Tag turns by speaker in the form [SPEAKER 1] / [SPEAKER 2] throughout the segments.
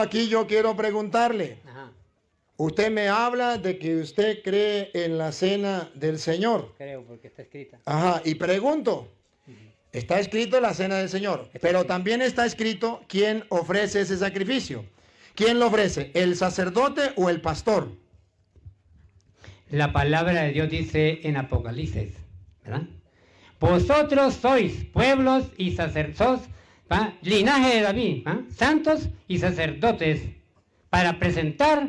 [SPEAKER 1] Aquí yo quiero preguntarle.
[SPEAKER 2] Ajá,
[SPEAKER 1] Usted me habla de que usted cree en la cena del Señor.
[SPEAKER 2] creo, porque está escrita.
[SPEAKER 1] Ajá, y pregunto, está escrito la cena del Señor, pero también está escrito quién ofrece ese sacrificio. ¿Quién lo ofrece? ¿El sacerdote o el pastor?
[SPEAKER 2] La palabra de Dios dice en Apocalipsis, ¿verdad? Vosotros sois pueblos y sacerdotes, linaje de David, santos y sacerdotes, para presentar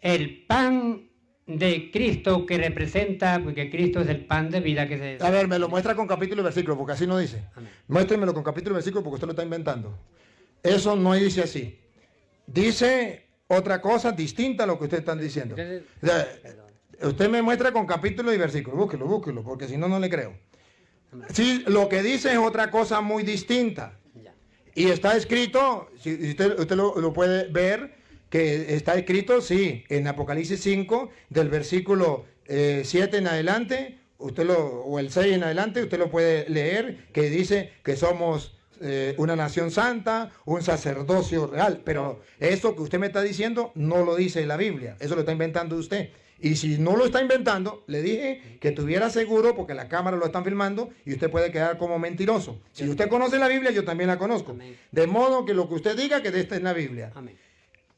[SPEAKER 2] el pan de Cristo que representa, porque Cristo es el pan de vida que se...
[SPEAKER 1] A ver, me lo muestra con capítulo y versículo, porque así no dice.
[SPEAKER 2] Amén.
[SPEAKER 1] Muéstremelo con capítulo y versículo, porque usted lo está inventando. Eso no dice así. Dice otra cosa distinta a lo que usted está diciendo.
[SPEAKER 2] Entonces,
[SPEAKER 1] O sea,
[SPEAKER 2] perdón.
[SPEAKER 1] usted me muestra con capítulo y versículo. Búsquelo, porque si no, no le creo.
[SPEAKER 2] Amén.
[SPEAKER 1] Sí, lo que dice es otra cosa muy distinta.
[SPEAKER 2] Ya.
[SPEAKER 1] Y está escrito, si usted lo puede ver, que está escrito, sí, en Apocalipsis 5, del versículo 7 en adelante, o el 6 en adelante, usted lo puede leer, que dice que somos una nación santa, un sacerdocio real. Pero eso que usted me está diciendo no lo dice la Biblia, eso lo está inventando usted. Y si no lo está inventando, le dije que estuviera seguro porque la cámara lo están filmando y usted puede quedar como mentiroso. Si usted conoce la Biblia, yo también la conozco.
[SPEAKER 2] Amén.
[SPEAKER 1] De modo que lo que usted diga, que de esta es la Biblia.
[SPEAKER 2] Amén.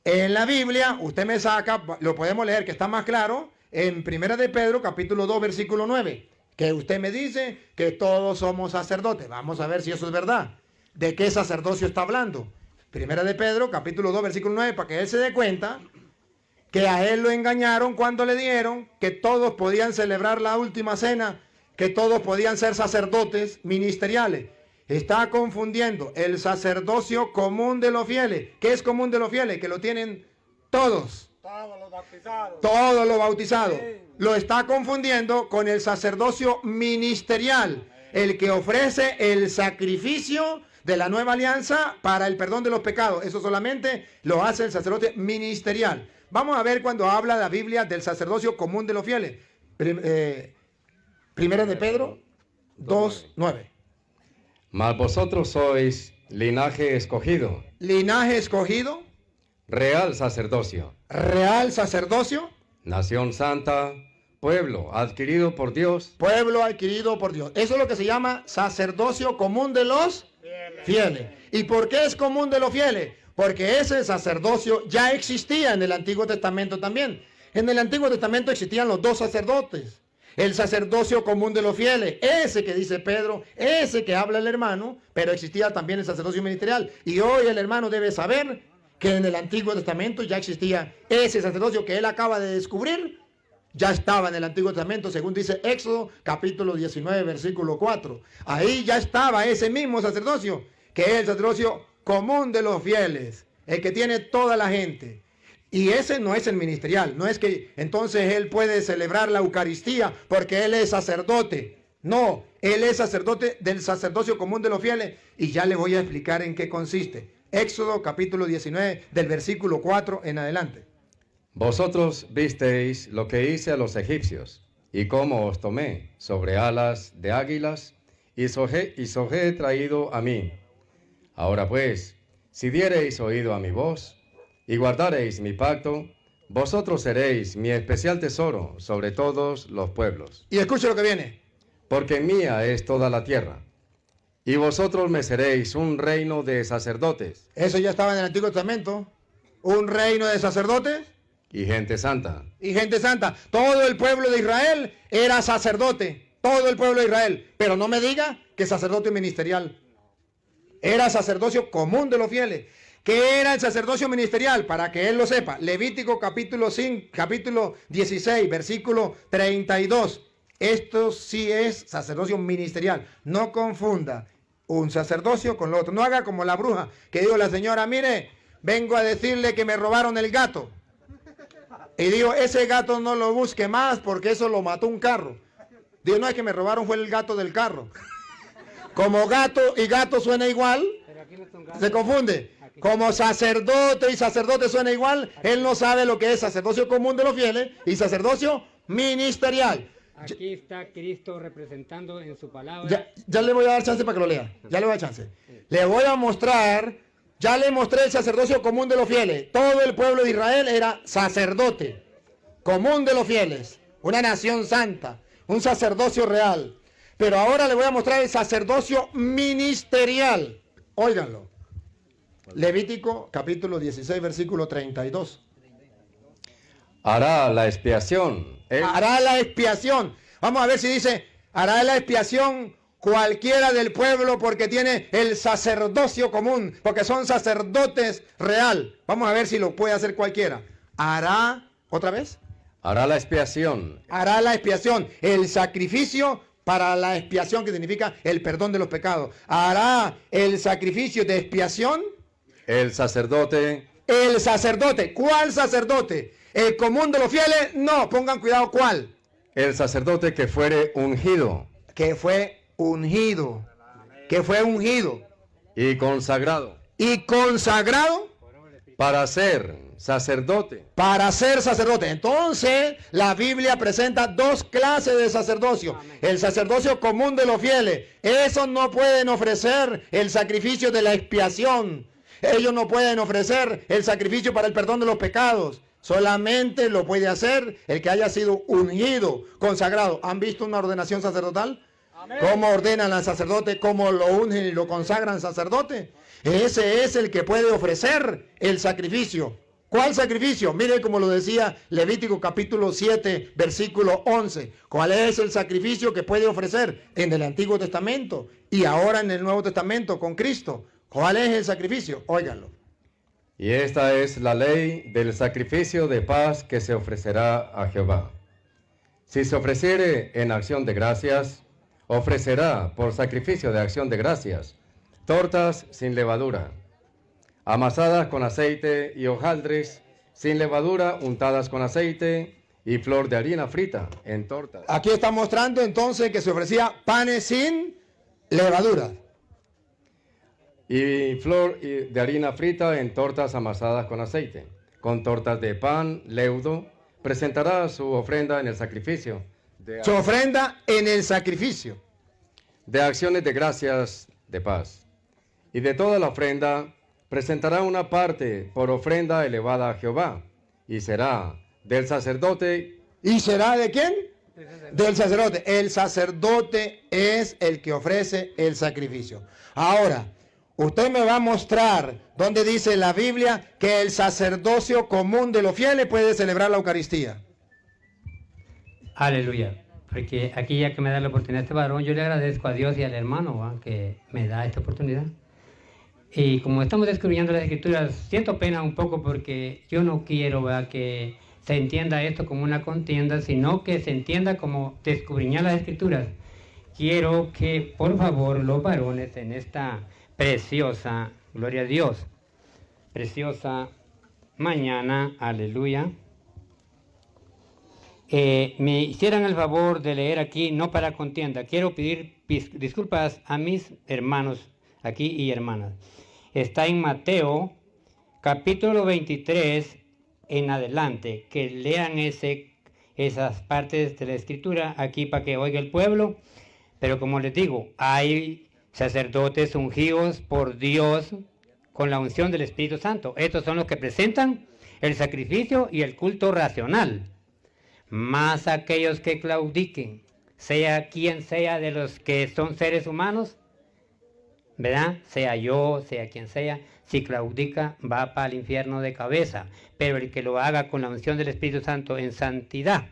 [SPEAKER 1] En la Biblia, usted me saca, lo podemos leer que está más claro, en Primera de Pedro, capítulo 2, versículo 9, que usted me dice que todos somos sacerdotes. Vamos a ver si eso es verdad. ¿De qué sacerdocio está hablando? Primera de Pedro, capítulo 2, versículo 9, para que él se dé cuenta que a él lo engañaron cuando le dieron que todos podían celebrar la última cena, que todos podían ser sacerdotes ministeriales. Está confundiendo el sacerdocio común de los fieles. ¿Qué es común de los fieles? Que lo tienen todos.
[SPEAKER 3] Todos los bautizados.
[SPEAKER 1] Todos los bautizados.
[SPEAKER 3] Sí.
[SPEAKER 1] Lo está confundiendo con el sacerdocio ministerial, el que ofrece el sacrificio de la nueva alianza para el perdón de los pecados. Eso solamente lo hace el sacerdote ministerial. Vamos a ver cuando habla la Biblia del sacerdocio común de los fieles. Primera de Pedro 2:9.
[SPEAKER 4] Mas vosotros sois linaje escogido,
[SPEAKER 1] Linaje escogido,
[SPEAKER 4] real sacerdocio,
[SPEAKER 1] real sacerdocio,
[SPEAKER 4] nación santa, pueblo adquirido por Dios,
[SPEAKER 1] pueblo adquirido por Dios. Eso es lo que se llama sacerdocio común de los fieles. ¿Y por qué es común de los fieles? Porque ese sacerdocio ya existía en el Antiguo Testamento también. En el Antiguo Testamento existían los dos sacerdotes. El sacerdocio común de los fieles, ese que dice Pedro, ese que habla el hermano, pero existía también el sacerdocio ministerial. Y hoy el hermano debe saber que en el Antiguo Testamento ya existía ese sacerdocio que él acaba de descubrir. Ya estaba en el Antiguo Testamento, según dice Éxodo, capítulo 19, versículo 4. Ahí ya estaba ese mismo sacerdocio, que es el sacerdocio común de los fieles, el que tiene toda la gente. Y ese no es el ministerial, no es que entonces él puede celebrar la Eucaristía porque él es sacerdote. No, él es sacerdote del sacerdocio común de los fieles y ya le voy a explicar en qué consiste. Éxodo capítulo 19 del versículo 4 en adelante.
[SPEAKER 4] Vosotros visteis lo que hice a los egipcios, y cómo os tomé sobre alas de águilas, y os he traído a mí. Ahora pues, si diereis oído a mi voz, y guardareis mi pacto, vosotros seréis mi especial tesoro sobre todos los pueblos.
[SPEAKER 1] Y escuche lo que viene.
[SPEAKER 4] Porque mía es toda la tierra, y vosotros me seréis un reino de sacerdotes.
[SPEAKER 1] Eso ya estaba en el Antiguo Testamento. Un reino de sacerdotes
[SPEAKER 4] Y gente santa.
[SPEAKER 1] y gente santa. Todo el pueblo de Israel era sacerdote. Todo el pueblo de Israel. Pero no me diga que sacerdote ministerial. Era sacerdocio común de los fieles. ¿Qué era el sacerdocio ministerial? Para que él lo sepa. Levítico capítulo 5, capítulo 16, versículo 32. Esto sí es sacerdocio ministerial. No confunda un sacerdocio con lo otro. No haga como la bruja que dijo la señora, mire, vengo a decirle que me robaron el gato. Y digo, ese gato no lo busque más porque eso lo mató un carro. Digo, no, es que me robaron, fue el gato del carro. Como gato y gato suena igual,
[SPEAKER 2] Pero aquí no son gatos.
[SPEAKER 1] se confunde. Como sacerdote y sacerdote suena igual, él no sabe lo que es sacerdocio común de los fieles y sacerdocio ministerial.
[SPEAKER 2] Aquí está Cristo representando en su palabra.
[SPEAKER 1] Ya le voy a dar chance para que lo lea. Ya le voy a dar chance. Le voy a mostrar Ya le mostré el sacerdocio común de los fieles. Todo el pueblo de Israel era sacerdote, común de los fieles, una nación santa, un sacerdocio real. Pero ahora le voy a mostrar el sacerdocio ministerial. Óiganlo. Levítico capítulo 16, versículo 32.
[SPEAKER 4] Hará la expiación.
[SPEAKER 1] Hará la expiación. Vamos a ver si dice, hará la expiación cualquiera del pueblo porque tiene el sacerdocio común, porque son sacerdotes real. Vamos a ver si lo puede hacer cualquiera. Hará, ¿otra vez?
[SPEAKER 4] Hará la expiación.
[SPEAKER 1] Hará la expiación, el sacrificio para la expiación, que significa el perdón de los pecados. Hará el sacrificio de expiación.
[SPEAKER 4] El sacerdote.
[SPEAKER 1] El sacerdote. ¿Cuál sacerdote? ¿El común de los fieles? No, pongan cuidado, ¿cuál?
[SPEAKER 4] El sacerdote que fuere ungido.
[SPEAKER 1] Que fue ungido. Que fue ungido.
[SPEAKER 4] Y consagrado.
[SPEAKER 1] Y consagrado.
[SPEAKER 4] Para ser sacerdote.
[SPEAKER 1] Para ser sacerdote. Entonces, la Biblia presenta dos clases de sacerdocio. El sacerdocio común de los fieles. Esos no pueden ofrecer el sacrificio de la expiación. Ellos no pueden ofrecer el sacrificio para el perdón de los pecados. Solamente lo puede hacer el que haya sido ungido, consagrado. ¿Han visto una ordenación sacerdotal? Amén. ¿Cómo ordenan al sacerdote? ¿Cómo lo ungen y lo consagran sacerdote? Ese es el que puede ofrecer el sacrificio. ¿Cuál sacrificio? Mire como lo decía Levítico capítulo 7, versículo 11. ¿Cuál es el sacrificio que puede ofrecer en el Antiguo Testamento y ahora en el Nuevo Testamento con Cristo? ¿Cuál es el sacrificio? Óiganlo.
[SPEAKER 4] Y esta es la ley del sacrificio de paz que se ofrecerá a Jehová. Si se ofreciere en acción de gracias, ofrecerá por sacrificio de acción de gracias tortas sin levadura, amasadas con aceite, y hojaldres sin levadura untadas con aceite, y flor de harina frita en tortas.
[SPEAKER 1] Aquí está mostrando entonces que se ofrecía panes sin levadura.
[SPEAKER 4] Y flor de harina frita en tortas amasadas con aceite. Con tortas de pan, leudo, presentará su ofrenda en el sacrificio.
[SPEAKER 1] Su ofrenda en el sacrificio.
[SPEAKER 4] De acciones de gracias de paz. Y de toda la ofrenda presentará una parte por ofrenda elevada a Jehová. Y será del sacerdote.
[SPEAKER 1] ¿Y será de quién? Del sacerdote. El sacerdote es el que ofrece el sacrificio. Ahora, usted me va a mostrar donde dice la Biblia que el sacerdocio común de los fieles puede celebrar la Eucaristía.
[SPEAKER 2] Aleluya. Porque aquí, ya que me da la oportunidad este varón, yo le agradezco a Dios y al hermano, ¿va?, que me da esta oportunidad. Y como estamos descubriendo las Escrituras, siento pena un poco porque yo no quiero, ¿va?, que se entienda esto como una contienda, sino que se entienda como descubriñar las Escrituras. Quiero que, por favor, los varones en esta preciosa, gloria a Dios, preciosa mañana, aleluya, me hicieran el favor de leer aquí, no para contienda. Quiero pedir disculpas a mis hermanos aquí y hermanas. Está en Mateo, capítulo 23 en adelante, que lean esas partes de la Escritura aquí para que oiga el pueblo. Pero como les digo, hay sacerdotes ungidos por Dios con la unción del Espíritu Santo. Estos son los que presentan el sacrificio y el culto racional. Más aquellos que claudiquen, sea quien sea de los que son seres humanos, ¿verdad? Sea yo, sea quien sea, si claudica va para el infierno de cabeza. Pero el que lo haga con la unción del Espíritu Santo en santidad,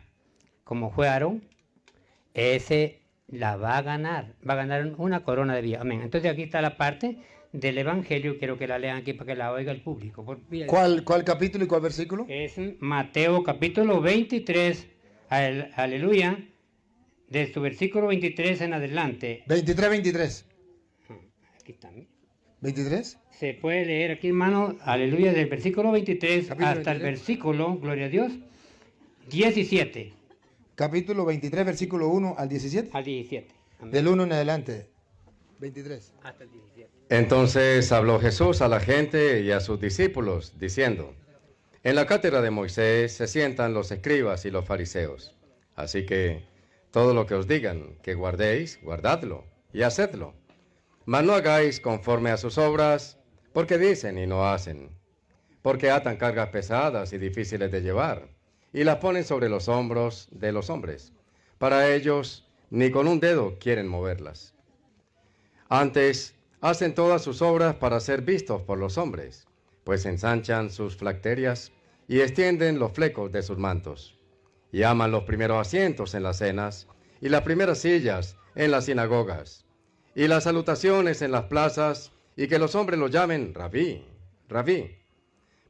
[SPEAKER 2] como fue Aarón, ese la va a ganar una corona de vida. Amén. Entonces aquí está la parte del Evangelio, quiero que la lean aquí para que la oiga el público.
[SPEAKER 1] ¿Cuál capítulo y cuál versículo?
[SPEAKER 2] Es Mateo capítulo 23, aleluya, de su versículo 23 en adelante.
[SPEAKER 1] 23.
[SPEAKER 2] Aquí está.
[SPEAKER 1] ¿23?
[SPEAKER 2] Se puede leer aquí, hermano, aleluya, del versículo 23
[SPEAKER 1] capítulo
[SPEAKER 2] hasta
[SPEAKER 1] 23.
[SPEAKER 2] el versículo, gloria a Dios, 17.
[SPEAKER 1] Capítulo 23, versículo 1 al 17.
[SPEAKER 2] Al 17. Amén.
[SPEAKER 1] Del 1 en adelante. 23.
[SPEAKER 2] Hasta el 17.
[SPEAKER 4] Entonces habló Jesús a la gente y a sus discípulos, diciendo: en la cátedra de Moisés se sientan los escribas y los fariseos. Así que todo lo que os digan que guardéis, guardadlo y hacedlo. Mas no hagáis conforme a sus obras, Porque dicen y no hacen, porque atan cargas pesadas y difíciles de llevar, y las ponen sobre los hombros de los hombres. Para ellos, ni con un dedo quieren moverlas. Antes, hacen todas sus obras para ser vistos por los hombres, pues ensanchan sus flacterias y extienden los flecos de sus mantos. Y aman los primeros asientos en las cenas, y las primeras sillas en las sinagogas, y las salutaciones en las plazas, y que los hombres los llamen Rabí, Rabí.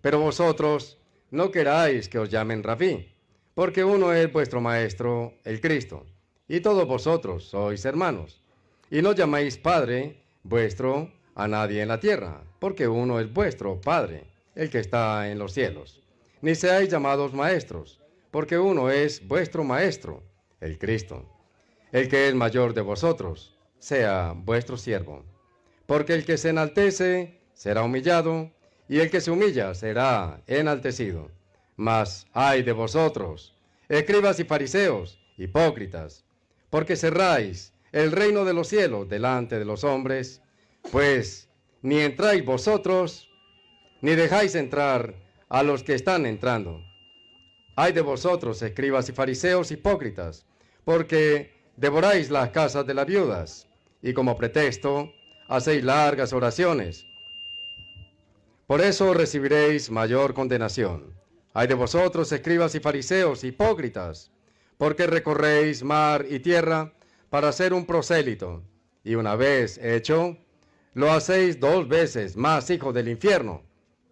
[SPEAKER 4] Pero vosotros no queráis que os llamen Rabí, porque uno es vuestro Maestro, el Cristo, y todos vosotros sois hermanos. Y no llamáis Padre vuestro a nadie en la tierra, porque uno es vuestro Padre, el que está en los cielos. Ni seáis llamados maestros, porque uno es vuestro Maestro, el Cristo. El que es mayor de vosotros, sea vuestro siervo. Porque el que se enaltece será humillado, y el que se humilla será enaltecido. Mas ay de vosotros, escribas y fariseos, hipócritas, porque cerráis el reino de los cielos delante de los hombres, pues ni entráis vosotros, ni dejáis entrar a los que están entrando. Ay de vosotros, escribas y fariseos, hipócritas, porque devoráis las casas de las viudas, y como pretexto hacéis largas oraciones. Por eso recibiréis mayor condenación. Ay de vosotros, escribas y fariseos, hipócritas, porque recorréis mar y tierra para ser un prosélito, y una vez hecho, lo hacéis 2 veces más hijos del infierno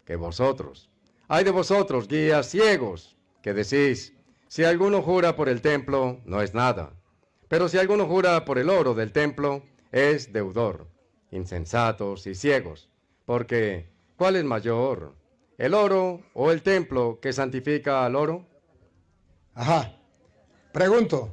[SPEAKER 4] que vosotros. Ay de vosotros, guías ciegos, que decís, si alguno jura por el templo, no es nada, pero si alguno jura por el oro del templo, es deudor. Insensatos y ciegos, porque ¿cuál es mayor, el oro o el templo que santifica al oro?
[SPEAKER 1] Ajá. Pregunto.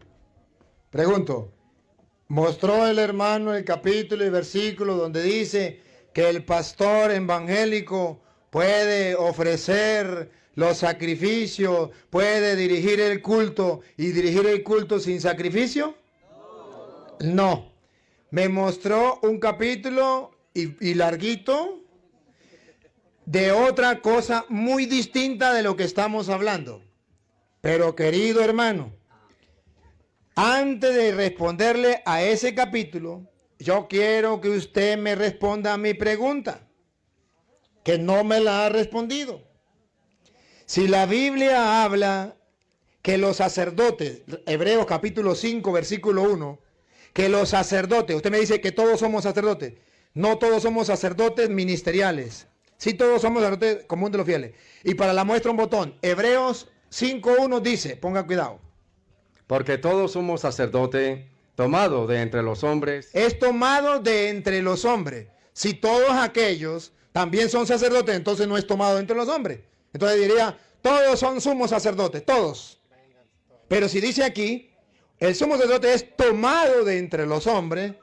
[SPEAKER 1] Mostró el hermano el capítulo y versículo donde dice que el pastor evangélico puede ofrecer los sacrificios, puede dirigir el culto y dirigir el culto sin sacrificio. No. Me mostró un capítulo y larguito de otra cosa muy distinta de lo que estamos hablando. Pero querido hermano, antes de responderle a ese capítulo, yo quiero que usted me responda a mi pregunta, que no me la ha respondido. Si la Biblia habla que los sacerdotes, Hebreos capítulo 5, versículo 1, que los sacerdotes, usted me dice que todos somos sacerdotes, no todos somos sacerdotes ministeriales, sí todos somos sacerdotes común de los fieles. Y para la muestra un botón, Hebreos 5.1 dice, ponga cuidado.
[SPEAKER 4] Porque todo sumo sacerdote tomado de entre los hombres.
[SPEAKER 1] Es tomado de entre los hombres. Si todos aquellos también son sacerdotes, entonces no es tomado de entre los hombres. Entonces diría, todos son sumos sacerdotes, todos. Pero si dice aquí, el sumo sacerdote es tomado de entre los hombres.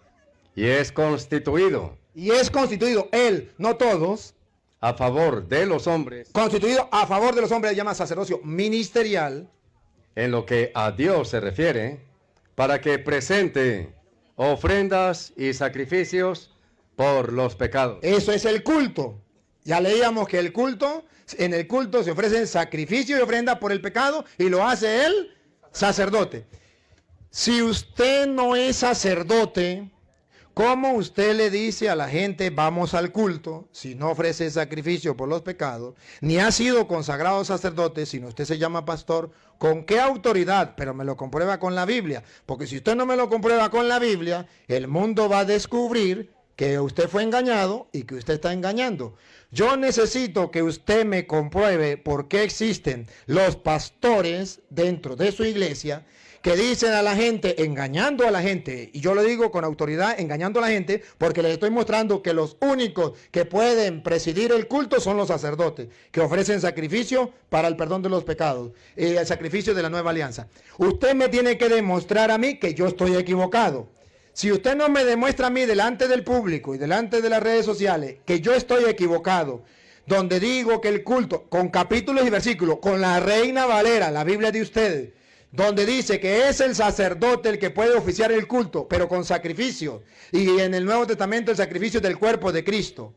[SPEAKER 4] Y es constituido.
[SPEAKER 1] Y es constituido, él, no todos.
[SPEAKER 4] A favor de los hombres.
[SPEAKER 1] Constituido a favor de los hombres, se llama sacerdocio ministerial.
[SPEAKER 4] En lo que a Dios se refiere, para que presente ofrendas y sacrificios por los pecados.
[SPEAKER 1] Eso es el culto. Ya leíamos que el culto, en el culto se ofrecen sacrificios y ofrendas por el pecado y lo hace el sacerdote. Si usted no es sacerdote, ¿cómo usted le dice a la gente vamos al culto si no ofrece sacrificio por los pecados? Ni ha sido consagrado sacerdote, sino usted se llama pastor. ¿Con qué autoridad? Pero me lo comprueba con la Biblia. Porque si usted no me lo comprueba con la Biblia, el mundo va a descubrir que usted fue engañado y que usted está engañando. Yo necesito que usted me compruebe por qué existen los pastores dentro de su iglesia que dicen a la gente, engañando a la gente, y yo le digo con autoridad, engañando a la gente, porque les estoy mostrando que los únicos que pueden presidir el culto son los sacerdotes, que ofrecen sacrificio para el perdón de los pecados, y el sacrificio de la nueva alianza. Usted me tiene que demostrar a mí que yo estoy equivocado. Si usted no me demuestra a mí delante del público y delante de las redes sociales que yo estoy equivocado, donde digo que el culto, con capítulos y versículos, con la Reina Valera, la Biblia de ustedes, donde dice que es el sacerdote el que puede oficiar el culto, pero con sacrificio, y en el Nuevo Testamento el sacrificio del cuerpo de Cristo.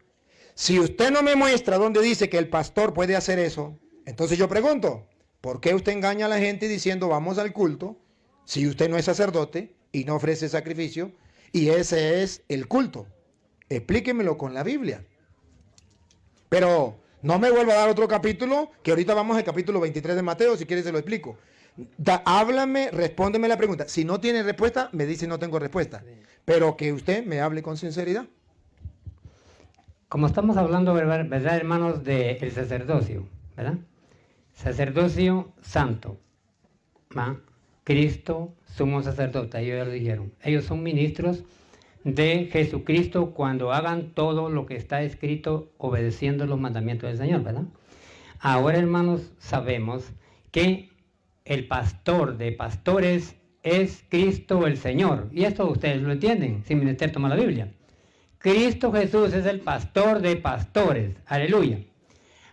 [SPEAKER 1] Si usted no me muestra dónde dice que el pastor puede hacer eso, entonces yo pregunto, ¿por qué usted engaña a la gente diciendo vamos al culto si usted no es sacerdote y no ofrece sacrificio? Y ese es el culto. Explíquemelo con la Biblia. Pero no me vuelva a dar otro capítulo, que ahorita vamos al capítulo 23 de Mateo, si quiere se lo explico. Háblame, respóndeme la pregunta. Si no tiene respuesta, me dice no tengo respuesta. Pero que usted me hable con sinceridad.
[SPEAKER 2] Como estamos hablando, ¿verdad, hermanos, del sacerdocio, ¿verdad? Sacerdocio santo, ¿va? Cristo, sumo sacerdote, ellos ya lo dijeron. Ellos son ministros de Jesucristo cuando hagan todo lo que está escrito obedeciendo los mandamientos del Señor, ¿verdad? Ahora, hermanos, sabemos que el pastor de pastores es Cristo el Señor. Y esto ustedes lo entienden, sin menester tomar la Biblia. Cristo Jesús es el pastor de pastores. Aleluya.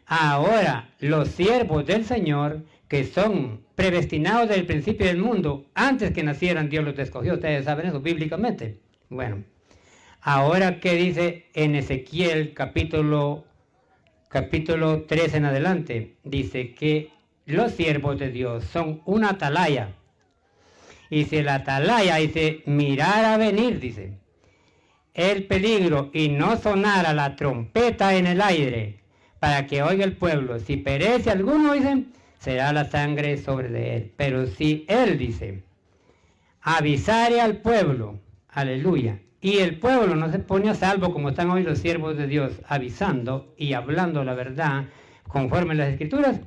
[SPEAKER 2] Ahora, los siervos del Señor, que son predestinados desde el principio del mundo, antes que nacieran Dios los escogió. Ustedes saben eso bíblicamente. Bueno, ahora que dice en Ezequiel capítulo 3 en adelante, dice que los siervos de Dios son una atalaya. Y si la atalaya dice mirar a venir, dice, el peligro y no sonara la trompeta en el aire para que oiga el pueblo. Si perece alguno, dicen, será la sangre sobre de él. Pero si él, dice, avisare al pueblo, aleluya, y el pueblo no se pone a salvo como están hoy los siervos de Dios, avisando y hablando la verdad conforme a las Escrituras,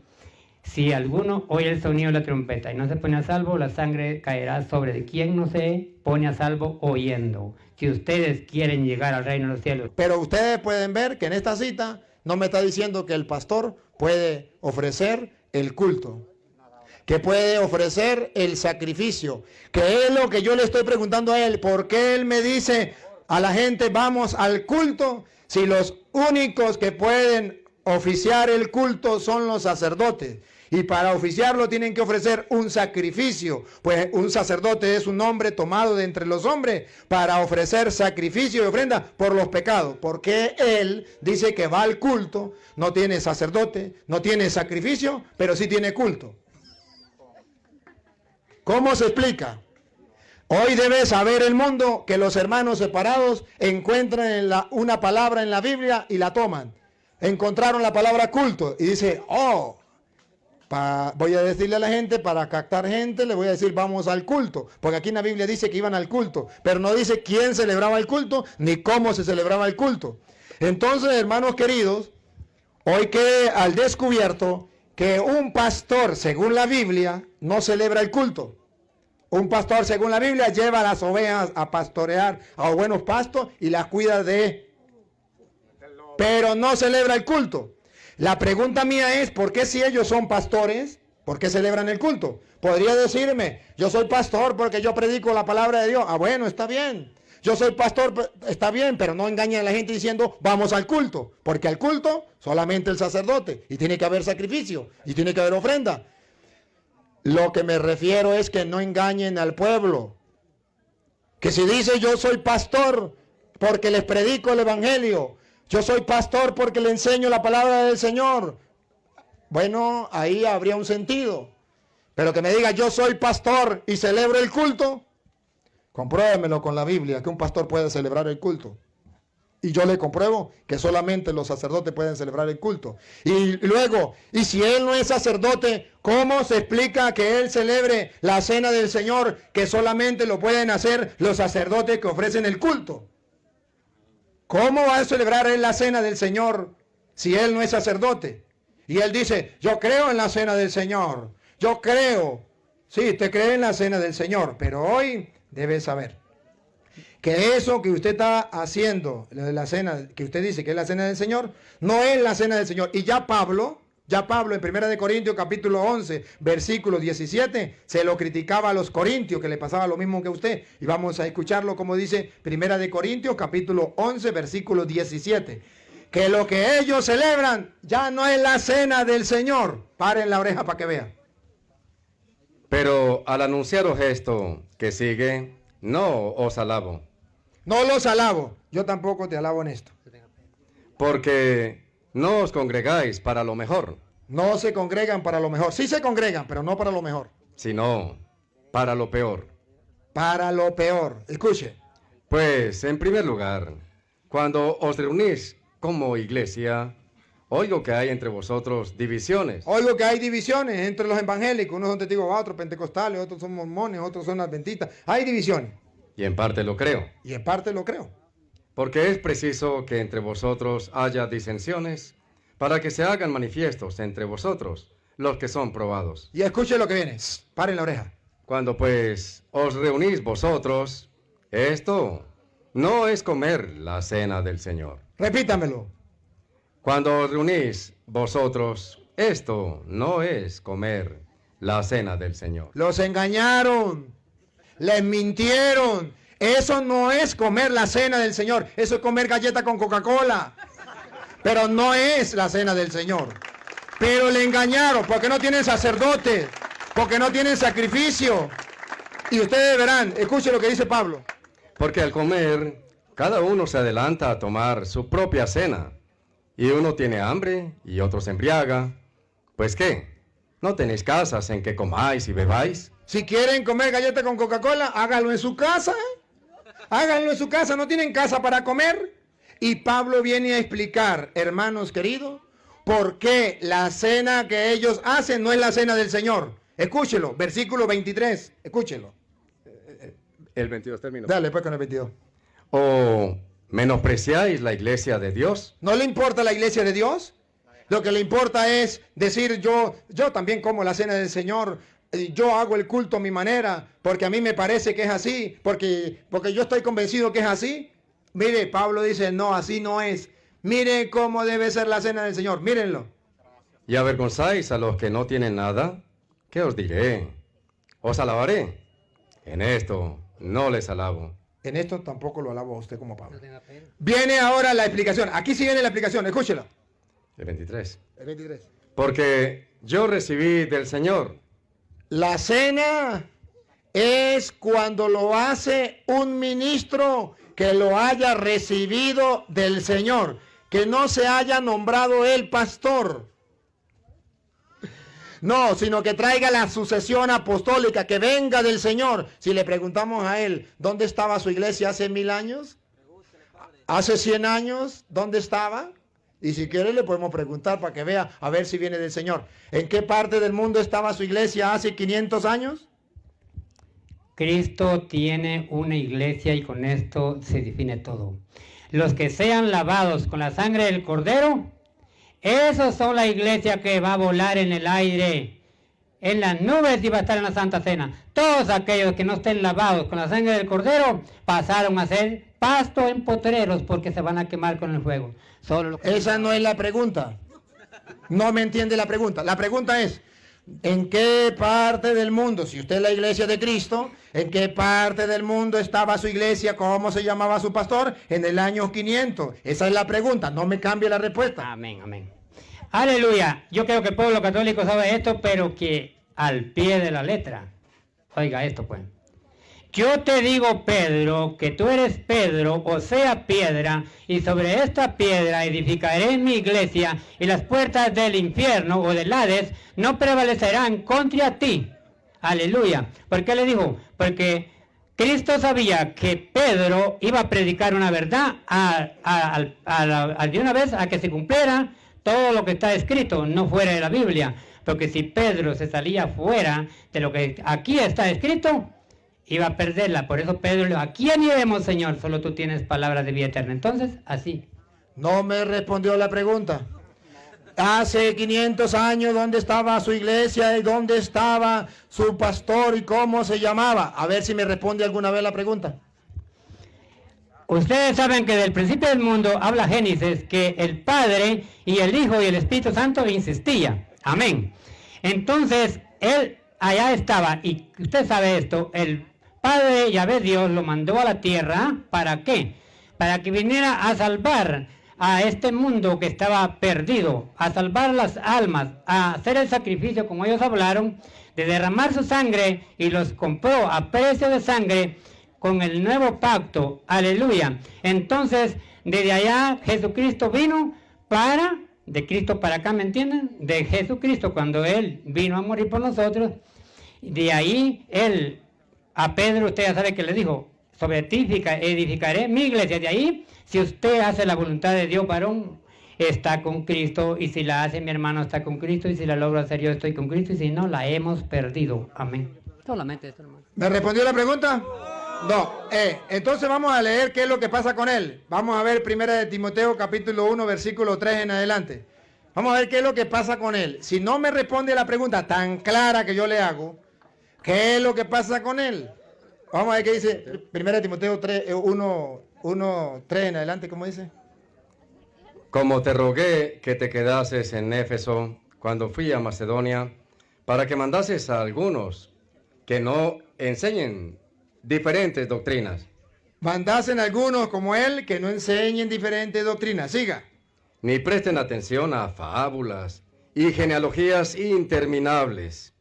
[SPEAKER 2] si alguno oye el sonido de la trompeta y no se pone a salvo, la sangre caerá sobre de quien no se pone a salvo oyendo. Si ustedes quieren llegar al reino de los cielos.
[SPEAKER 1] Pero ustedes pueden ver que en esta cita no me está diciendo que el pastor puede ofrecer el culto, que puede ofrecer el sacrificio, que es lo que yo le estoy preguntando a él. ¿Por qué él me dice a la gente vamos al culto si los únicos que pueden oficiar el culto son los sacerdotes? Y para oficiarlo tienen que ofrecer un sacrificio, pues un sacerdote es un hombre tomado de entre los hombres para ofrecer sacrificio y ofrenda por los pecados. Porque él dice que va al culto, no tiene sacerdote, no tiene sacrificio, pero sí tiene culto. ¿Cómo se explica? Hoy debe saber el mundo que los hermanos separados encuentran una palabra en la Biblia y la toman. Encontraron la palabra culto y dice, voy a decirle a la gente, para captar gente, le voy a decir vamos al culto, porque aquí en la Biblia dice que iban al culto, pero no dice quién celebraba el culto, ni cómo se celebraba el culto. Entonces, hermanos queridos, hoy quede al descubierto que un pastor, según la Biblia, no celebra el culto. Un pastor, según la Biblia, lleva a las ovejas a pastorear a buenos pastos y las cuida pero no celebra el culto. La pregunta mía es, ¿por qué si ellos son pastores, por qué celebran el culto? Podría decirme, yo soy pastor porque yo predico la palabra de Dios. Bueno, está bien. Yo soy pastor, está bien, pero no engañen a la gente diciendo, vamos al culto. Porque al culto, solamente el sacerdote. Y tiene que haber sacrificio, y tiene que haber ofrenda. Lo que me refiero es que no engañen al pueblo. Que si dice, yo soy pastor porque les predico el evangelio, yo soy pastor porque le enseño la palabra del Señor. Bueno, ahí habría un sentido. Pero que me diga yo soy pastor y celebro el culto, compruébemelo con la Biblia que un pastor puede celebrar el culto. Y yo le compruebo que solamente los sacerdotes pueden celebrar el culto. Y luego, y si él no es sacerdote, ¿cómo se explica que él celebre la cena del Señor que solamente lo pueden hacer los sacerdotes que ofrecen el culto? ¿Cómo va a celebrar él la cena del Señor si él no es sacerdote? Y él dice, yo creo en la cena del Señor. Yo creo. Sí, usted cree en la cena del Señor, pero hoy debe saber que eso que usted está haciendo, la cena, que usted dice que es la cena del Señor, no es la cena del Señor. Y ya Pablo en 1 Corintios capítulo 11, versículo 17, se lo criticaba a los corintios, que le pasaba lo mismo que a usted. Y vamos a escucharlo como dice 1 Corintios capítulo 11, versículo 17. Que lo que ellos celebran ya no es la cena del Señor. Paren la oreja para que vean.
[SPEAKER 4] Pero al anunciaros esto que sigue, no os alabo.
[SPEAKER 1] No los alabo. Yo tampoco te alabo en esto.
[SPEAKER 4] porque no os congregáis para lo mejor,
[SPEAKER 1] No se congregan para lo mejor. Sí se congregan, pero no para lo mejor.
[SPEAKER 4] sino para lo peor.
[SPEAKER 1] Para lo peor. Escuche.
[SPEAKER 4] Pues, en primer lugar, cuando os reunís como iglesia, oigo que hay entre vosotros divisiones.
[SPEAKER 1] Oigo que hay divisiones entre los evangélicos. Unos son testigos, otros pentecostales, otros son mormones, otros son adventistas. Hay divisiones.
[SPEAKER 4] Y en parte lo creo,
[SPEAKER 1] Y en parte lo creo.
[SPEAKER 4] porque es preciso que entre vosotros haya disensiones para que se hagan manifiestos entre vosotros los que son probados.
[SPEAKER 1] Y escuche lo que viene. Paren la oreja.
[SPEAKER 4] Cuando pues os reunís vosotros, esto no es comer la cena del Señor.
[SPEAKER 1] Repítamelo.
[SPEAKER 4] Cuando os reunís vosotros, esto no es comer la cena del Señor.
[SPEAKER 1] Los engañaron. Les mintieron. Eso no es comer la cena del Señor. Eso es comer galleta con Coca-Cola. Pero no es la cena del Señor. Pero le engañaron porque no tienen sacerdote. Porque no tienen sacrificio. Y ustedes verán, escuchen lo que dice Pablo.
[SPEAKER 4] Porque al comer, cada uno se adelanta a tomar su propia cena. Y uno tiene hambre y otro se embriaga. Pues ¿qué? ¿No tenéis casas en que comáis y bebáis?
[SPEAKER 1] Si quieren comer galleta con Coca-Cola, háganlo en su casa. Háganlo en su casa. ¿No tienen casa para comer? Y Pablo viene a explicar, hermanos queridos, por qué la cena que ellos hacen no es la cena del Señor. Escúchelo, versículo 23. Escúchelo.
[SPEAKER 4] El 22 terminó.
[SPEAKER 1] Dale, pues con el 22.
[SPEAKER 4] ¿O menospreciáis la iglesia de Dios?
[SPEAKER 1] ¿No le importa la iglesia de Dios? Lo que le importa es decir, yo también como la cena del Señor, yo hago el culto a mi manera, porque a mí me parece que es así, porque yo estoy convencido que es así. Mire, Pablo dice, no, así no es. Mire cómo debe ser la cena del Señor, mírenlo.
[SPEAKER 4] ¿Y avergonzáis a los que no tienen nada? ¿Qué os diré? ¿Os alabaré? En esto no les alabo.
[SPEAKER 1] En esto tampoco lo alabo a usted como Pablo. Viene ahora la explicación. Aquí sí viene la explicación, escúchela.
[SPEAKER 4] El 23.
[SPEAKER 1] El 23.
[SPEAKER 4] Porque yo recibí del Señor.
[SPEAKER 1] La cena es cuando lo hace un ministro que lo haya recibido del Señor, que no se haya nombrado el pastor. No, sino que traiga la sucesión apostólica, que venga del Señor. Si le preguntamos a él, ¿dónde estaba su iglesia hace 1000 años? ¿Hace 100 años? ¿Dónde estaba? Y si quiere le podemos preguntar para que vea, a ver si viene del Señor. ¿En qué parte del mundo estaba su iglesia hace 500 años?
[SPEAKER 2] Cristo tiene una iglesia y con esto se define todo. Los que sean lavados con la sangre del Cordero, esos son la iglesia que va a volar en el aire, en las nubes y va a estar en la Santa Cena. Todos aquellos que no estén lavados con la sangre del Cordero pasaron a ser pasto en potreros porque se van a quemar con el fuego.
[SPEAKER 1] Esa no es la pregunta. No me entiende la pregunta. La pregunta es, ¿en qué parte del mundo, si usted es la iglesia de Cristo, en qué parte del mundo estaba su iglesia? ¿Cómo se llamaba su pastor? En el año 500. Esa es la pregunta. No me cambie la respuesta.
[SPEAKER 2] Amén, amén. Aleluya. Yo creo que el pueblo católico sabe esto, pero que al pie de la letra. Oiga esto pues. Yo te digo, Pedro, que tú eres Pedro, o sea, piedra, y sobre esta piedra edificaré mi iglesia, y las puertas del infierno o del Hades no prevalecerán contra ti. Aleluya. ¿Por qué le dijo? Porque Cristo sabía que Pedro iba a predicar una verdad de una vez a que se cumpliera todo lo que está escrito, no fuera de la Biblia. Porque si Pedro se salía fuera de lo que aquí está escrito, iba a perderla. Por eso Pedro le dijo, ¿a quién iremos, Señor? Solo tú tienes palabras de vida eterna. Entonces, así.
[SPEAKER 1] No me respondió la pregunta. Hace 500 años, ¿dónde estaba su iglesia y dónde estaba su pastor y cómo se llamaba? A ver si me responde alguna vez la pregunta.
[SPEAKER 2] Ustedes saben que del principio del mundo habla Génesis que el Padre y el Hijo y el Espíritu Santo insistía. Amén. Entonces, él allá estaba, y usted sabe esto, el Padre Yahvé Dios lo mandó a la tierra, ¿para qué? Para que viniera a salvar a este mundo que estaba perdido, a salvar las almas, a hacer el sacrificio, como ellos hablaron, de derramar su sangre, y los compró a precio de sangre con el nuevo pacto. Aleluya. Entonces, Desde allá Jesucristo vino de Cristo para acá, ¿me entienden? De Jesucristo, cuando Él vino a morir por nosotros, de ahí Él, a Pedro, usted ya sabe que le dijo, sobre ti edificaré mi iglesia. De ahí, si usted hace la voluntad de Dios, varón, está con Cristo, y si la hace mi hermano, está con Cristo, y si la logro hacer yo, estoy con Cristo, y si no, la hemos perdido. Amén. Solamente esto, hermano.
[SPEAKER 1] ¿Me respondió la pregunta? No. Entonces vamos a leer qué es lo que pasa con él. Vamos a ver 1 de Timoteo capítulo 1 versículo 3 en adelante. Vamos a ver qué es lo que pasa con él. Si no me responde la pregunta tan clara que yo le hago, ¿qué es lo que pasa con él? Vamos a ver qué dice 1 de Timoteo 1, 3 en adelante, ¿cómo dice?
[SPEAKER 4] Como te rogué que te quedases en Éfeso cuando fui a Macedonia, para que mandases a algunos que no enseñen diferentes doctrinas.
[SPEAKER 1] Mandasen algunos como él que no enseñen diferentes doctrinas. Siga.
[SPEAKER 4] Ni presten atención a fábulas y genealogías interminables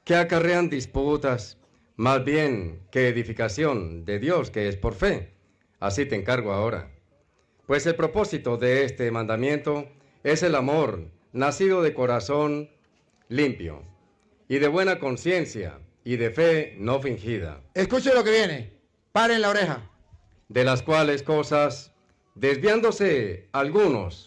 [SPEAKER 4] que acarrean disputas, más bien que edificación de Dios que es por fe. Así te encargo ahora. Pues el propósito de este mandamiento es el amor, nacido de corazón limpio y de buena conciencia y de fe no fingida.
[SPEAKER 1] Escuche lo que viene. Paren la oreja.
[SPEAKER 4] De las cuales cosas, desviándose algunos,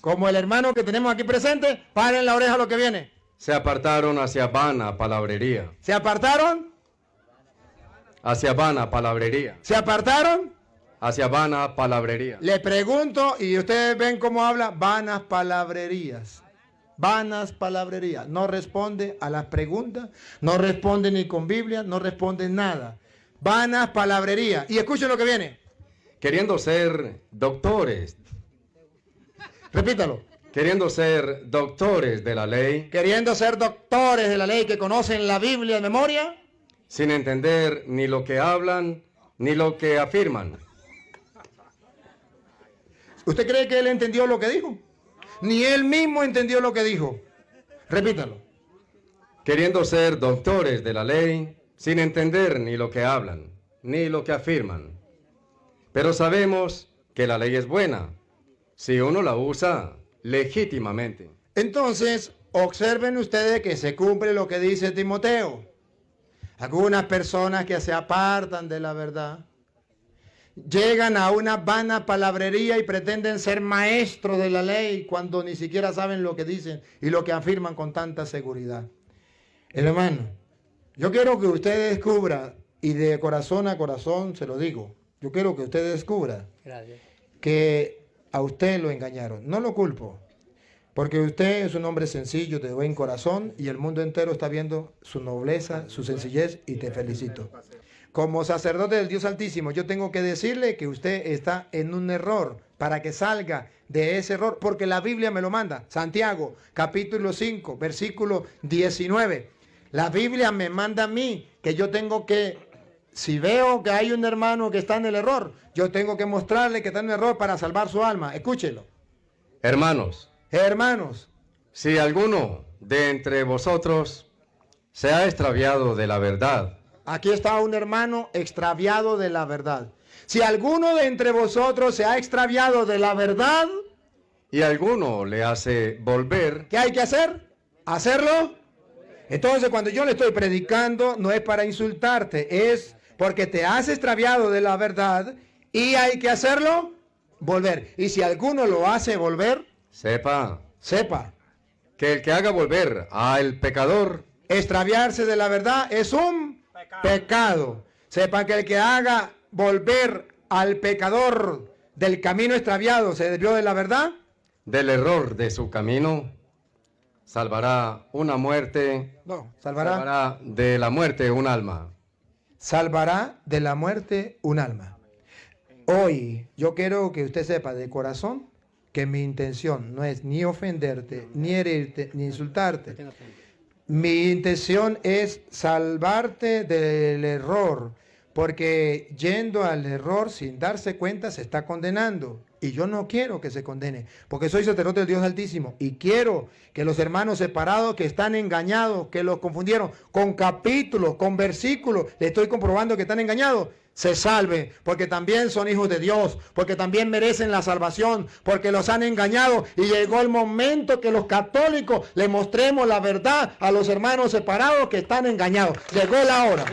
[SPEAKER 1] como el hermano que tenemos aquí presente, paren la oreja lo que viene.
[SPEAKER 4] se apartaron hacia vana palabrería.
[SPEAKER 1] ¿Se apartaron?
[SPEAKER 4] Hacia vana palabrería.
[SPEAKER 1] ¿Se apartaron?
[SPEAKER 4] Hacia vana palabrería.
[SPEAKER 1] Le pregunto, y ustedes ven cómo habla, vanas palabrerías. Vanas palabrerías. No responde a las preguntas, no responde ni con Biblia, no responde nada. Vanas palabrerías. Y escuchen lo que viene.
[SPEAKER 4] Queriendo ser doctores.
[SPEAKER 1] Repítalo.
[SPEAKER 4] Queriendo ser doctores de la ley.
[SPEAKER 1] Queriendo ser doctores de la ley que conocen la Biblia de memoria.
[SPEAKER 4] Sin entender ni lo que hablan, ni lo que afirman.
[SPEAKER 1] ¿Usted cree que él entendió lo que dijo? Ni él mismo entendió lo que dijo. Repítalo.
[SPEAKER 4] Queriendo ser doctores de la ley, sin entender ni lo que hablan, ni lo que afirman. Pero sabemos que la ley es buena, si uno la usa legítimamente.
[SPEAKER 1] Entonces, observen ustedes que se cumple lo que dice Timoteo. Algunas personas que se apartan de la verdad, llegan a una vana palabrería y pretenden ser maestros de la ley cuando ni siquiera saben lo que dicen y lo que afirman con tanta seguridad. Hermano, yo quiero que usted descubra, y de corazón a corazón se lo digo, yo quiero que usted descubra que a usted lo engañaron. No lo culpo, porque usted es un hombre sencillo, de buen corazón, y el mundo entero está viendo su nobleza, su sencillez, y te felicito. Como sacerdote del Dios Altísimo, yo tengo que decirle que usted está en un error, para que salga de ese error, porque la Biblia me lo manda. Santiago, capítulo 5, versículo 19. La Biblia me manda a mí que yo tengo que, si veo que hay un hermano que está en el error, yo tengo que mostrarle que está en el error para salvar su alma. Escúchelo.
[SPEAKER 4] Hermanos, si alguno de entre vosotros se ha extraviado de la verdad.
[SPEAKER 1] Aquí está un hermano extraviado de la verdad. Si alguno de entre vosotros se ha extraviado de la verdad,
[SPEAKER 4] y alguno le hace volver,
[SPEAKER 1] ¿qué hay que hacer? ¿Hacerlo? Entonces, cuando yo le estoy predicando, no es para insultarte, es porque te has extraviado de la verdad y hay que hacerlo volver. Y si alguno lo hace volver, sepa
[SPEAKER 4] que el que haga volver al pecador,
[SPEAKER 1] extraviarse de la verdad es un pecado. Sepan que el que haga volver al pecador del camino extraviado, se desvió de la verdad,
[SPEAKER 4] del error de su camino, salvará una muerte. Salvará de la muerte un alma.
[SPEAKER 1] Salvará de la muerte un alma. Hoy yo quiero que usted sepa de corazón que mi intención no es ni ofenderte, ni herirte, ni insultarte. Mi intención es salvarte del error, porque yendo al error sin darse cuenta se está condenando. Y yo no quiero que se condene, porque soy sacerdote del Dios Altísimo. Y quiero que los hermanos separados que están engañados, que los confundieron con capítulos, con versículos, le estoy comprobando que están engañados, se salven, porque también son hijos de Dios, porque también merecen la salvación, porque los han engañado. Y llegó el momento que los católicos le mostremos la verdad a los hermanos separados que están engañados. Llegó la hora.